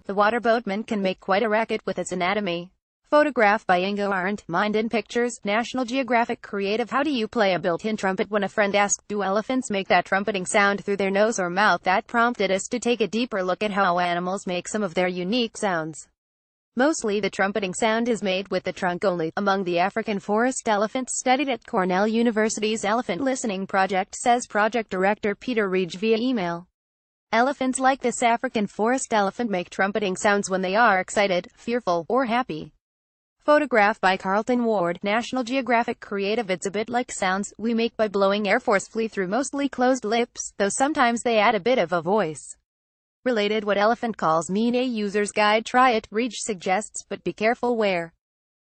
the water boatman can make quite a racket with its anatomy. Photograph by Ingo Arndt, Minden Pictures, National Geographic Creative. How do you play a built-in trumpet? When a friend asked, do elephants make that trumpeting sound through their nose or mouth? That prompted us to take a deeper look at how animals make some of their unique sounds. Mostly the trumpeting sound is made with the trunk only. Among the African forest elephants studied at Cornell University's Elephant Listening Project, says project director Peter Reich via email. Elephants like this African forest elephant make trumpeting sounds when they are excited, fearful, or happy. Photograph by Carlton Ward, National Geographic Creative. It's a bit like sounds we make by blowing air forcefully through mostly closed lips, though sometimes they add a bit of a voice. Related what elephant calls mean a user's guide. Try it, Reich suggests, but be careful where.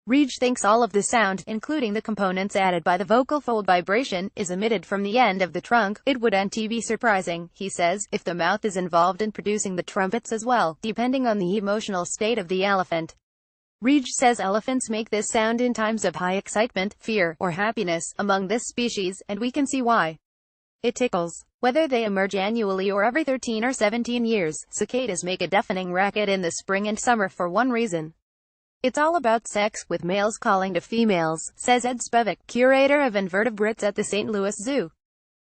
Reich thinks all of the sound, including the components added by the vocal fold vibration, is emitted from the end of the trunk. It wouldn't be surprising, he says, if the mouth is involved in producing the trumpets as well, depending on the emotional state of the elephant. Reich says elephants make this sound in times of high excitement, fear, or happiness among this species, and we can see why. It tickles. Whether they emerge annually or every 13 or 17 years, cicadas make a deafening racket in the spring and summer for one reason. It's all about sex, with males calling to females, says Ed Spevak, curator of invertebrates at the St. Louis Zoo.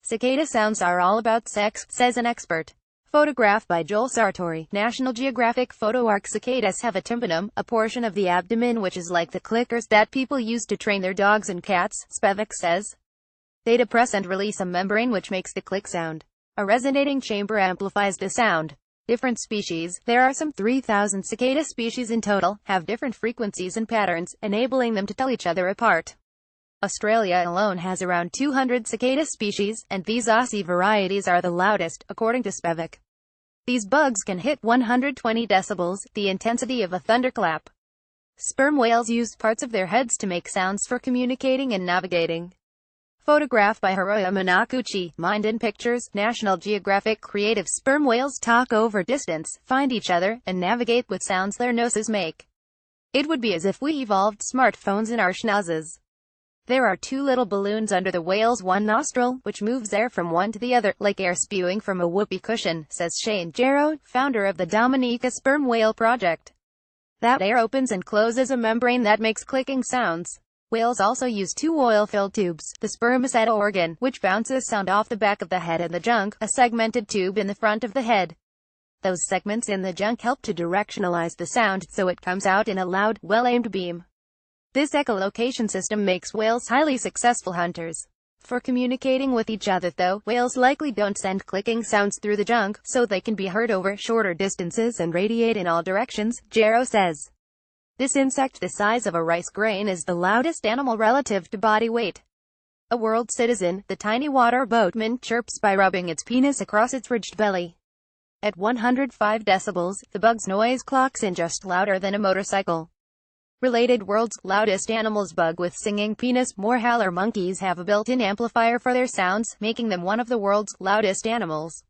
Cicada sounds are all about sex, says an expert. Photograph by Joel Sartori, National Geographic Photo Arc. Cicadas have a tympanum, a portion of the abdomen which is like the clickers that people use to train their dogs and cats, Spevak says. They depress and release a membrane which makes the click sound. A resonating chamber amplifies the sound. Different species, there are some 3,000 cicada species in total, have different frequencies and patterns, enabling them to tell each other apart. Australia alone has around 200 cicada species, and these Aussie varieties are the loudest, according to Spevak. These bugs can hit 120 decibels, the intensity of a thunderclap. Sperm whales use parts of their heads to make sounds for communicating and navigating. Photograph by Hiroya Minakuchi, Minden Pictures, National Geographic Creative. Sperm whales talk over distance, find each other, and navigate with sounds their noses make. It would be as if we evolved smartphones in our schnauzes. There are two little balloons under the whale's one nostril, which moves air from one to the other, like air spewing from a whoopee cushion, says Shane Jarrow, founder of the Dominica Sperm Whale Project. That air opens and closes a membrane that makes clicking sounds. Whales also use two oil-filled tubes, the spermaceta organ, which bounces sound off the back of the head, and the junk, a segmented tube in the front of the head. Those segments in the junk help to directionalize the sound, so it comes out in a loud, well-aimed beam. This echolocation system makes whales highly successful hunters. For communicating with each other though, whales likely don't send clicking sounds through the junk, so they can be heard over shorter distances and radiate in all directions, Jarrow says. This insect the size of a rice grain is the loudest animal relative to body weight. A world citizen, the tiny water boatman chirps by rubbing its penis across its ridged belly. At 105 decibels, the bug's noise clocks in just louder than a motorcycle. Related world's loudest animals. Bug with singing penis. More howler monkeys have a built-in amplifier for their sounds, making them one of the world's loudest animals.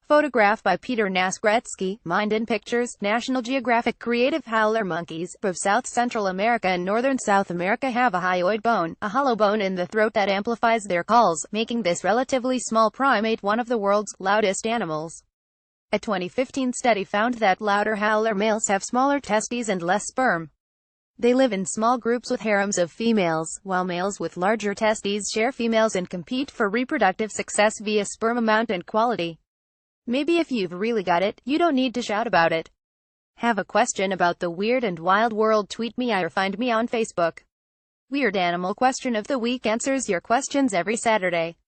Photograph by Peter Nasgretsky, Minden Pictures, National Geographic Creative. Howler monkeys of South Central America and Northern South America have a hyoid bone, a hollow bone in the throat that amplifies their calls, making this relatively small primate one of the world's loudest animals. A 2015 study found that louder howler males have smaller testes and less sperm. They live in small groups with harems of females, while males with larger testes share females and compete for reproductive success via sperm amount and quality. Maybe if you've really got it, you don't need to shout about it. Have a question about the weird and wild world? Tweet me or find me on Facebook. Weird Animal Question of the Week answers your questions every Saturday.